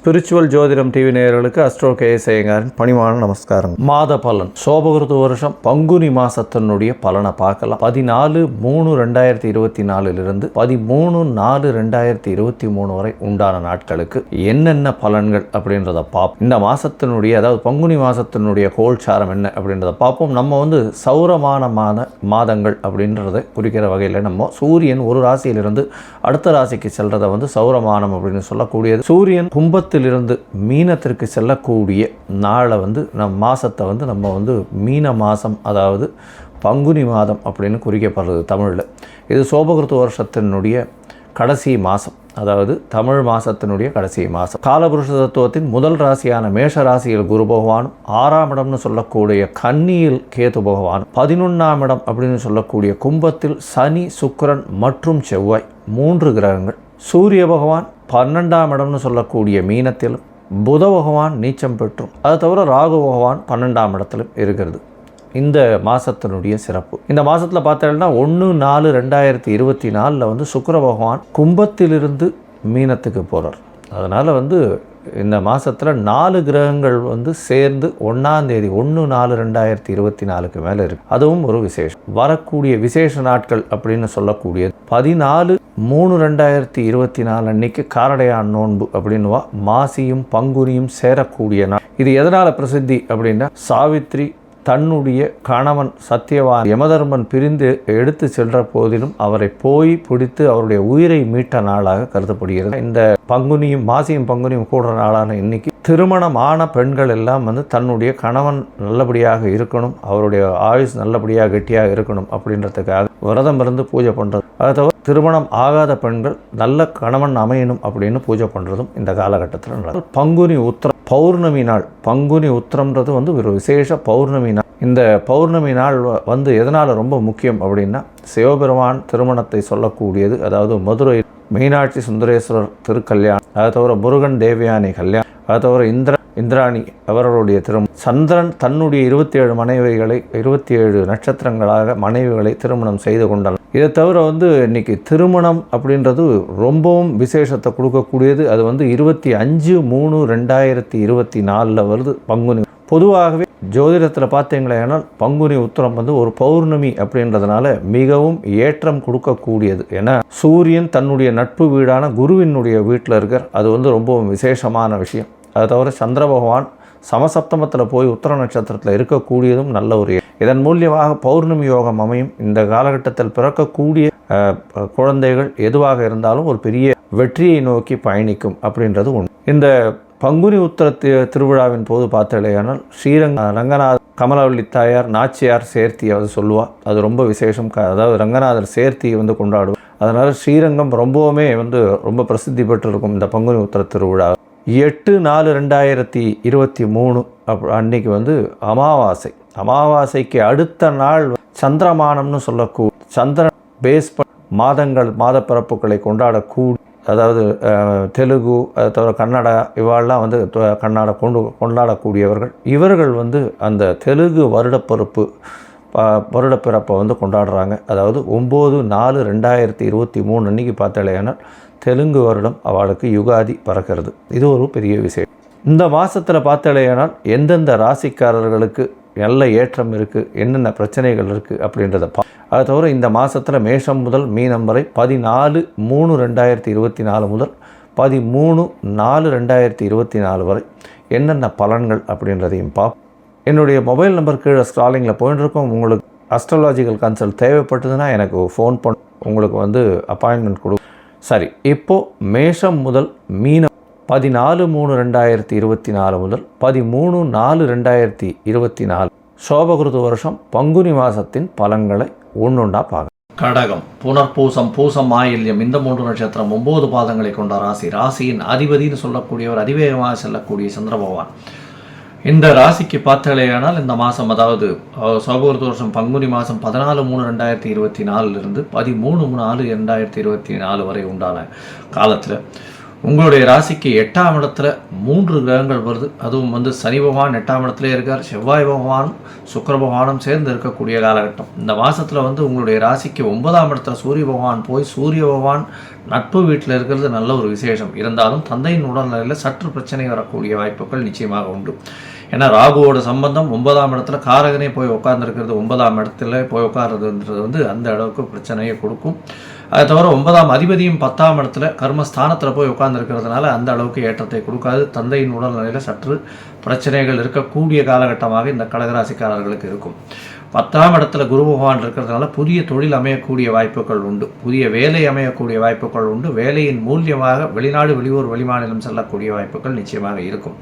Spiritual ஜோதிடம் TV நேயர்களுக்கு astro KS ஐயங்காரின் பணிவான நமஸ்காரம். மாத பலன் சோபகிருது வருஷம் பங்குனி மாசத்தினுடைய பலனை பார்க்கலாம். 14/3/2024 13/4/2023 வரை உண்டான நாட்களுக்கு என்னென்ன பலன்கள் அப்படின்றத பார்ப்போம். இந்த மாசத்தினுடைய அதாவது பங்குனி மாசத்தினுடைய கோல்சாரம் என்ன அப்படின்றத பார்ப்போம். நம்ம சௌரமான மாதங்கள் அப்படின்றத குறிக்கிற வகையில் நம்ம சூரியன் ஒரு ராசியிலிருந்து அடுத்த ராசிக்கு செல்றதை சௌரமானம் அப்படின்னு சொல்லக்கூடியது. சூரியன் கும்பத்திலிருந்து மீனத்திற்கு செல்லக்கூடிய நாளை மாசத்தை நம்ம மீன மாதம் அதாவது பங்குனி மாதம் அப்படின்னு குறிக்கப்படுறது தமிழில். இது சோபகிருத்து வருஷத்தினுடைய கடைசி மாதம், அதாவது தமிழ் மாதத்தினுடைய கடைசி மாதம். காலபுருஷ தத்துவத்தின் முதல் ராசியான மேஷ ராசியில் குரு பகவானும் 6ஆம் இடம்னு சொல்லக்கூடிய கன்னியில் கேது பகவானும் 11ஆம் இடம் அப்படின்னு சொல்லக்கூடிய கும்பத்தில் சனி சுக்கிரன் மற்றும் செவ்வாய் 3 கிரகங்கள். சூரிய பகவான் 12ஆம் இடம்னு சொல்லக்கூடிய மீனத்திலும் புத பகவான் நீச்சம் பெற்றும் அது தவிர ராகு பகவான் 12ஆம் இடத்திலும் இருக்கிறது. இந்த மாதத்தினுடைய சிறப்பு இந்த மாதத்தில் பார்த்தீங்கன்னா 1/4/2024 சுக்கிர பகவான் கும்பத்திலிருந்து மீனத்துக்கு போகிறார். அதனால் இந்த மாதத்தில் 4 கிரகங்கள் சேர்ந்து 1ஆம் தேதி 1/4/2024 மேலே இருக்குது. அதுவும் ஒரு விசேஷம். வரக்கூடிய விசேஷ நாட்கள் அப்படின்னு சொல்லக்கூடியது 14/3/2024 அன்னைக்கு காரடையான் நோன்பு அப்படின்னுவா. மாசியும் பங்குனியும் சேரக்கூடிய நாள். இது எதனால் பிரசித்தி அப்படின்னா, சாவித்ரி தன்னுடைய கணவன் சத்தியவான் யமதர்மன் பிரிந்து எடுத்து சென்ற போதிலும் அவரை போய் பிடித்து அவருடைய உயிரை மீட்ட நாளாக கருதப்படுகிறது. இந்த பங்குனியும் மாசியும் பங்குனியும் கூடுற நாளான இன்னைக்கு திருமணமான பெண்கள் எல்லாம் தன்னுடைய கணவன் நல்லபடியாக இருக்கணும், அவருடைய ஆயுஸ் நல்லபடியாக கெட்டியாக இருக்கணும் அப்படின்றதுக்காக விரதம் இருந்து பூஜை பண்ணுறது. அதை தவிர திருமணம் ஆகாத பெண்கள் நல்ல கணவன் அமையணும் அப்படின்னு பூஜை பண்ணுறதும் இந்த காலகட்டத்தில் நடக்கும். பங்குனி உத்திரம் பௌர்ணமி நாள். பங்குனி உத்திரம்ன்றது ஒரு விசேஷ பௌர்ணமி நாள். இந்த பௌர்ணமி நாள் எதனால் ரொம்ப முக்கியம் அப்படின்னா, சிவபெருமான் திருமணத்தை சொல்லக்கூடியது. அதாவது மதுரை மீனாட்சி சுந்தரேஸ்வரர் திருக்கல்யாணம், அதை தவிர முருகன் தேவயானி கல்யாணம், அதை தவிர இந்திராணி அவர்களுடைய திருமணம். சந்திரன் தன்னுடைய 27 மனைவிகளை 27 நட்சத்திரங்களாக மனைவிகளை திருமணம் செய்து கொண்டார். இதை தவிர இன்னைக்கு திருமணம் அப்படின்றது ரொம்பவும் விசேஷத்தை கொடுக்கக்கூடியது. அது 25/3/2024 வருது பங்குனி. பொதுவாகவே ஜோதிடத்தில் பார்த்தீங்களேனா பங்குனி உத்திரம் ஒரு பௌர்ணமி அப்படின்றதுனால மிகவும் ஏற்றம் கொடுக்கக்கூடியது. ஏன்னா சூரியன் தன்னுடைய நட்பு வீடான குருவினுடைய வீட்டில் இருக்கார். அது ரொம்பவும் விசேஷமான விஷயம். அதை தவிர சந்திர பகவான் சமசப்தமத்தில் போய் உத்திர நட்சத்திரத்தில் இருக்கக்கூடியதும் நல்ல ஒரு. இதன் மூலியமாக பௌர்ணமி யோகம் அமையும். இந்த காலகட்டத்தில் பிறக்கக்கூடிய குழந்தைகள் எதுவாக இருந்தாலும் ஒரு பெரிய வெற்றியை நோக்கி பயணிக்கும் அப்படின்றது உண்டு. இந்த பங்குனி உத்திர திருவிழாவின் போது பார்த்தாலேயானால் ரங்கநாத கமலவள்ளி தாயார் நாச்சியார் சேர்த்தி சொல்லுவாள். அது ரொம்ப விசேஷம். அதாவது ரங்கநாதர் சேர்த்தி கொண்டாடுவோம். அதனால் ஸ்ரீரங்கம் ரொம்பவுமே ரொம்ப பிரசித்தி பெற்றிருக்கும் இந்த பங்குனி உத்திர திருவிழா. 8/4/2023 அன்னைக்கு அமாவாசை. அமாவாசைக்கு அடுத்த நாள் சந்திரமானம்னு சொல்லக்கூடிய சந்திரன் பேஸ் மாதங்கள் மாத பிறப்புகளை கொண்டாடக்கூடிய, அதாவது தெலுங்கு அதை தவிர கன்னடா இவாளெலாம் கன்னடா கொண்டாடக்கூடியவர்கள். இவர்கள் அந்த தெலுங்கு வருடப்பிறப்பை கொண்டாடுறாங்க. அதாவது 9/4/2023 அன்றைக்கி பார்த்தாலேனா தெலுங்கு வருடம் அவளுக்கு யுகாதி பறக்கிறது. இது ஒரு பெரிய விஷயம். இந்த மாதத்தில் பார்த்தாலேனால் எந்தெந்த ராசிக்காரர்களுக்கு நல்ல ஏற்றம் இருக்குது, என்னென்ன பிரச்சனைகள் இருக்குது அப்படின்றத அதை தவிர இந்த மாதத்தில் மேஷம் முதல் மீனம் வரை 14/3/2024 முதல் 13/4/2024 வரை என்னென்ன பலன்கள் அப்படின்றதையும் பார்ப்போம். என்னுடைய மொபைல் நம்பர் கீழே ஸ்க்ராலிங்கில் போயின்னு இருக்கோம். உங்களுக்கு அஸ்ட்ராலாஜிக்கல் கன்சல்ட் தேவைப்பட்டதுன்னா எனக்கு ஃபோன் பண்ண உங்களுக்கு அப்பாயின்மெண்ட் கொடு. சரி, இப்போது மேஷம் முதல் மீனம் 14/3/2024 முதல் 13/4/2024 சோபகிருது வருஷம் பங்குனி மாதத்தின் பலன்களை ஒன்றுண்டா பார்க்க. கடகம், புனர்பூசம், பூசம், ஆயில்யம் இந்த 3 நட்சத்திரம் 9 பாதங்களை கொண்ட ராசி. ராசியின் அதிபதினு சொல்லக்கூடியவர் அதிவேகமாக செல்லக்கூடிய சந்திர பகவான். இந்த ராசிக்கு பார்த்தாலேயானால் இந்த மாதம், அதாவது சோபகிருது வருஷம் பங்குனி மாதம் 14/3/2024 13/4/2024 வரை உண்டான காலத்தில் உங்களுடைய ராசிக்கு 8ஆம் இடத்துல 3 கிரகங்கள் வருது. அதுவும் வந்து சனி பகவான் 8ஆம் இடத்துல இருக்கார், செவ்வாய் பகவானும் சுக்கிர பகவானும் சேர்ந்து இருக்கக்கூடிய காலகட்டம். இந்த மாதத்தில் வந்து உங்களுடைய ராசிக்கு 9ஆம் இடத்துல சூரிய பகவான் போய் சூரிய பகவான் நட்பு வீட்டில் இருக்கிறது நல்ல ஒரு விசேஷம். இருந்தாலும் தந்தையின் உடல்நிலையில் சற்று பிரச்சனை வரக்கூடிய வாய்ப்புகள் நிச்சயமாக உண்டு. ஏன்னா ராகுவோட சம்பந்தம் 9ஆம் இடத்துல காரகனே போய் உட்கார்ந்துருக்கிறது, 9ஆம் இடத்துல போய் உட்கார்றதுன்றது வந்து அந்த அளவுக்கு பிரச்சனையை கொடுக்கும். அதை தவிர 9ஆம் அதிபதியும் 10ஆம் இடத்துல கர்மஸ்தானத்தில் போய் உட்கார்ந்துருக்கிறதுனால அந்த அளவுக்கு ஏற்றத்தை கொடுக்காது. தந்தையின் உடல்நிலையில் சற்று பிரச்சனைகள் இருக்கக்கூடிய காலகட்டமாக இந்த கடகராசிக்காரர்களுக்கு இருக்கும். 10ஆம் இடத்துல குரு பகவான் இருக்கிறதுனால புதிய தொழில் அமையக்கூடிய வாய்ப்புகள் உண்டு, புதிய வேலை அமையக்கூடிய வாய்ப்புகள் உண்டு. வேலையின் மூலியமாக வெளிநாடு வெளியூர் வெளிமாநிலம் செல்லக்கூடிய வாய்ப்புகள் நிச்சயமாக இருக்கும்.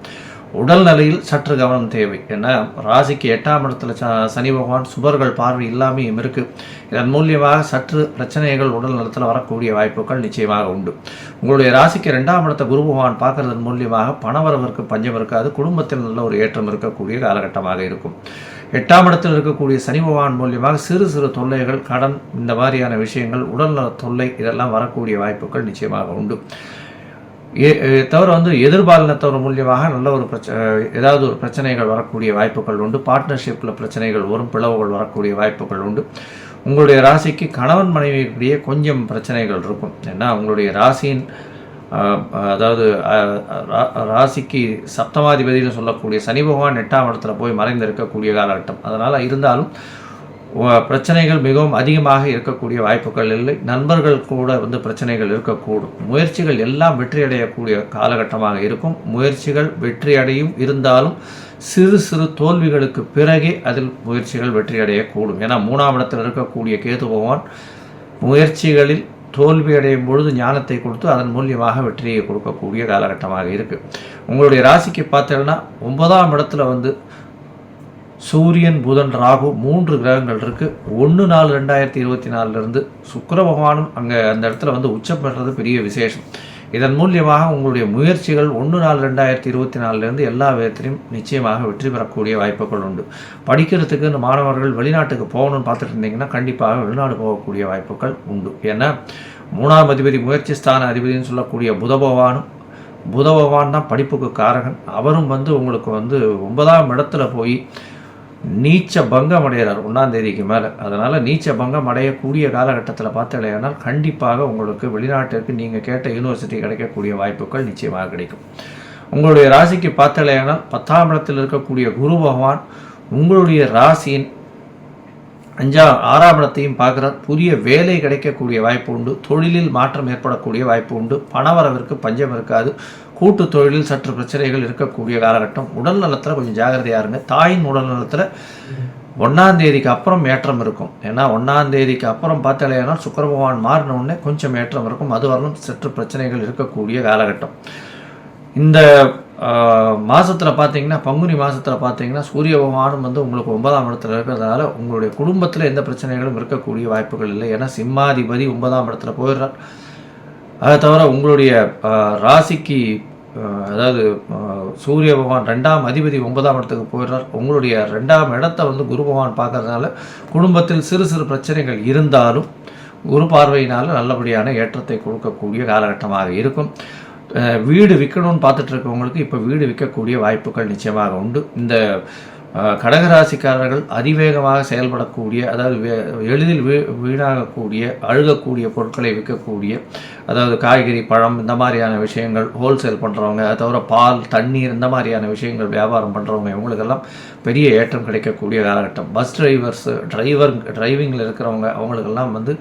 உடல்நிலையில் சற்று கவனம் தேவை. ஏன்னா ராசிக்கு 8ஆம் இடத்துல சனி பகவான் சுபர்கள் பார்வை இல்லாமையும் இருக்குது. இதன் மூலியமாக சற்று பிரச்சனைகள் உடல் நலத்தில் வரக்கூடிய வாய்ப்புகள் நிச்சயமாக உண்டு. உங்களுடைய ராசிக்கு 2ஆம் இடத்தை குரு பகவான் பார்க்கறதன் மூலியமாக பணவரவிற்கு பஞ்சம் இருக்காது, குடும்பத்தில் நல்ல ஒரு ஏற்றம் இருக்கக்கூடிய காலகட்டமாக இருக்கும். 8ஆம் இடத்தில் இருக்கக்கூடிய சனி பகவான் மூலியமாக சிறு சிறு தொல்லைகள், கடன், இந்த மாதிரியான விஷயங்கள், உடல்நல தொல்லை இதெல்லாம் வரக்கூடிய வாய்ப்புகள் நிச்சயமாக உண்டு. தவிர வந்து எதிர்பாலினத்தவர் மூலியமாக நல்ல ஒரு ஏதாவது ஒரு பிரச்சனைகள் வரக்கூடிய வாய்ப்புகள் உண்டு. பார்ட்னர்ஷிப்பில் பிரச்சனைகள் வரும், பிளவுகள் வரக்கூடிய வாய்ப்புகள் உண்டு. உங்களுடைய ராசிக்கு கணவன் மனைவியிடையே கொஞ்சம் பிரச்சனைகள் இருக்கும். ஏன்னா உங்களுடைய ராசியின் அதாவது ராசிக்கு சப்தமாதிபதினு சொல்லக்கூடிய சனி பகவான் 8ஆம் இடத்துல போய் மறைந்து இருக்கக்கூடிய காலகட்டம். அதனால் இருந்தாலும் பிரச்சனைகள் மிகவும் அதிகமாக இருக்கக்கூடிய வாய்ப்புகள் இல்லை. நண்பர்கள் கூட வந்து பிரச்சனைகள் இருக்கக்கூடும். முயற்சிகள் எல்லாம் வெற்றியடையக்கூடிய காலகட்டமாக இருக்கும். முயற்சிகள் வெற்றியடையும், இருந்தாலும் சிறு சிறு தோல்விகளுக்கு பிறகே அதில் முயற்சிகள் வெற்றியடையக்கூடும். ஏன்னா 3ஆம் இடத்தில் இருக்கக்கூடிய கேது பகவான் முயற்சிகளில் தோல்வி அடையும் பொழுது ஞானத்தை கொடுத்து அதன் மூலியமாக வெற்றியை கொடுக்கக்கூடிய காலகட்டமாக இருக்குது. உங்களுடைய ராசிக்கு பார்த்தீங்கன்னா 9ஆம் இடத்துல வந்து சூரியன், புதன், ராகு 3 கிரகங்கள் இருக்குது. 1/4/2024 சுக்கிர பகவானும் அங்கே அந்த இடத்துல வந்து உச்சம் பெறுறது பெரிய விசேஷம். இதன் மூலியமாக உங்களுடைய முயற்சிகள் 1/4/2024 எல்லா விதத்திலையும் நிச்சயமாக வெற்றி பெறக்கூடிய வாய்ப்புகள் உண்டு. படிக்கிறதுக்கு இந்த மாணவர்கள் வெளிநாட்டுக்கு போகணும்னு பார்த்துட்டு இருந்தீங்கன்னா கண்டிப்பாக வெளிநாடு போகக்கூடிய வாய்ப்புகள் உண்டு. ஏன்னா 3ஆம் அதிபதி முயற்சி ஸ்தான அதிபதினு சொல்லக்கூடிய புத பகவான் தான் படிப்புக்கு காரகன். அவரும் வந்து உங்களுக்கு வந்து 9ஆம் இடத்துல போய் நீச்ச பங்கம் அடைகிறார் 1ஆம் தேதிக்கு மேலே. அதனால் நீச்ச பங்கம் அடையக்கூடிய காலகட்டத்தில் பார்த்தீங்கன்னா கண்டிப்பாக உங்களுக்கு வெளிநாட்டிற்கு நீங்கள் கேட்ட யூனிவர்சிட்டி கிடைக்கக்கூடிய வாய்ப்புகள் நிச்சயமாக கிடைக்கும். உங்களுடைய ராசிக்கு பார்த்தீங்கன்னா 10ஆம் இடத்தில் இருக்கக்கூடிய குரு பகவான் உங்களுடைய ராசியின் 6ஆம் இடத்தையும் பார்க்குறார். புதிய வேலை கிடைக்கக்கூடிய வாய்ப்பு உண்டு, தொழிலில் மாற்றம் ஏற்படக்கூடிய வாய்ப்பு உண்டு, பணவரவிற்கு பஞ்சம் இருக்காது. கூட்டு தொழிலில் சற்று பிரச்சனைகள் இருக்கக்கூடிய காலகட்டம். உடல் நலத்தில் கொஞ்சம் ஜாகிரதையாக இருங்க. தாயின் உடல் நலத்தில் 1ஆம் தேதிக்கு அப்புறம் ஏற்றம் இருக்கும். ஏன்னா 1ஆம் தேதிக்கு அப்புறம் பார்த்தாலேனா சுக்கிர பகவான் மாறின உடனே கொஞ்சம் ஏற்றம் இருக்கும். அது வரலும் சற்று பிரச்சனைகள் இருக்கக்கூடிய காலகட்டம். இந்த மாதத்தில் பார்த்தீங்கன்னா பங்குனி மாதத்தில் பார்த்தீங்கன்னா சூரிய பகவானும் வந்து உங்களுக்கு 9ஆம் இடத்துல இருக்கிறதுனால உங்களுடைய குடும்பத்தில் எந்த பிரச்சனைகளும் இருக்கக்கூடிய வாய்ப்புகள் இல்லை. ஏன்னா சிம்மாதிபதி 9ஆம் இடத்துல போயிடுறார். அதை தவிர உங்களுடைய ராசிக்கு அதாவது சூரிய பகவான் 2ஆம் அதிபதி 9ஆம் இடத்துக்கு போயிடுறார். உங்களுடைய 2ஆம் இடத்தை வந்து குரு பகவான் பார்க்கறதுனால குடும்பத்தில் சிறு சிறு பிரச்சனைகள் இருந்தாலும் குரு பார்வையினால் நல்லபடியான ஏற்றத்தை கொடுக்கக்கூடிய காலகட்டமாக இருக்கும். வீடு விற்கணும்னு பார்த்துட்டு இருக்கவங்களுக்கு இப்போ வீடு விற்கக்கூடிய வாய்ப்புகள் நிச்சயமாக உண்டு. இந்த கடகராசிக்காரர்கள் அதிவேகமாக செயல்படக்கூடிய, அதாவது எளிதில் வீணாகக்கூடிய, அழுகக்கூடிய பொருட்களை விற்கக்கூடிய, அதாவது காய்கறி, பழம் இந்த மாதிரியான விஷயங்கள் ஹோல்சேல் பண்ணுறவங்க, அதை தவிர பால், தண்ணீர் இந்த மாதிரியான விஷயங்கள் வியாபாரம் பண்ணுறவங்க இவங்களுக்கெல்லாம் பெரிய ஏற்றம் கிடைக்கக்கூடிய காலகட்டம். பஸ் டிரைவிங்கில் இருக்கிறவங்க அவங்களுக்கெல்லாம் வந்து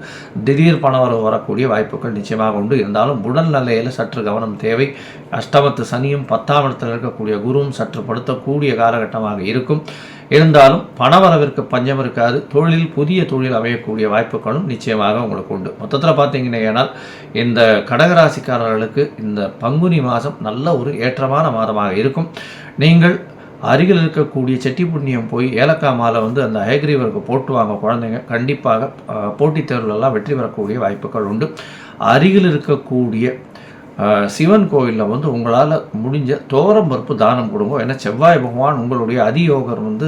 திடீர் பணவரவு வரக்கூடிய வாய்ப்புகள் நிச்சயமாக உண்டு. இருந்தாலும் உடல் நிலையில் சற்று கவனம் தேவை. அஷ்டமத்து சனியும் 10ஆம் இடத்தில் இருக்கக்கூடிய குருவும் சற்று படுத்தக்கூடிய காலகட்டமாக இருக்கும். இருந்தாலும் பணவரவிற்கு பஞ்சம் இருக்காது. தொழிலில் புதிய தொழில் அமையக்கூடிய வாய்ப்புகளும் நிச்சயமாக உங்களுக்கு உண்டு. மொத்தத்தில் பார்த்தீங்கன்னா இந்த கடகராசிக்காரர்களுக்கு இந்த பங்குனி மாதம் நல்ல ஒரு ஏற்றமான மாதமாக இருக்கும். நீங்கள் அருகில் இருக்கக்கூடிய செட்டி புண்ணியம் போய் ஏலக்காய் மாலை வந்து அந்த ஹயக்ரீவருக்கு போட்டு வாங்க குழந்தைங்க. கண்டிப்பாக போட்டித் தேர்வுகளெல்லாம் வெற்றி பெறக்கூடிய வாய்ப்புகள் உண்டு. அருகில் இருக்கக்கூடிய சிவன் கோவிலில் வந்து உங்களால் முடிஞ்ச துவரம் பருப்பு தானம் கொடுங்க. ஏன்னா செவ்வாய் பகவான் உங்களுடைய அதியோகர் வந்து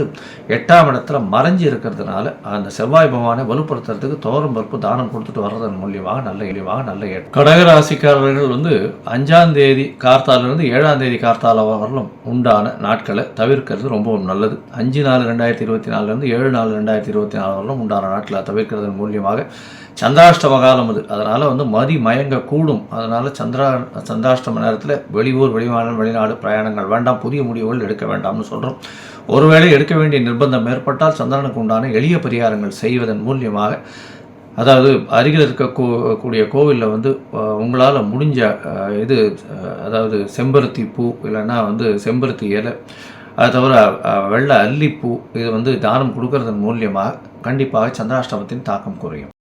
8ஆம் இடத்துல மறைஞ்சி இருக்கிறதுனால அந்த செவ்வாய் பகவானை வலுப்படுத்துறதுக்கு துவரம் பருப்பு தானம் கொடுத்துட்டு வர்றதன் மூலியமாக நல்ல கடகராசிக்காரர்கள் வந்து 5ஆம் தேதி கார்த்தாலிருந்து 7ஆம் தேதி கார்த்தால வரலும் உண்டான நாட்களை தவிர்க்கிறது ரொம்பவும் நல்லது. 5/4/2024 7/4/2024 வரலும் உண்டான நாட்களை தவிர்க்கிறதன் மூலியமாக சந்திராஷ்டம காலம் அது, அதனால் வந்து மதி மயங்க கூடும். அதனால் சந்திராஷ்டம நேரத்தில் வெளியூர் வெளிநாடு பிரயாணங்கள் வேண்டாம், புதிய முடிவுகள் எடுக்க வேண்டாம்னு சொல்கிறோம். ஒருவேளை எடுக்க வேண்டிய நிர்பந்தம் ஏற்பட்டால் சந்திரனுக்கு உண்டான எளிய பரிகாரங்கள் செய்வதன் மூலியமாக, அதாவது அருகில் இருக்கக்கூடிய கோவிலில் வந்து உங்களால் முடிஞ்ச அதாவது செம்பருத்தி பூ இல்லைன்னா வந்து செம்பருத்தி இலை, அது தவிர வெள்ளை அல்லிப்பூ இது வந்து தானம் கொடுக்கறதன் மூலியமாக கண்டிப்பாக சந்திராஷ்டமத்தின் தாக்கம் குறையும்.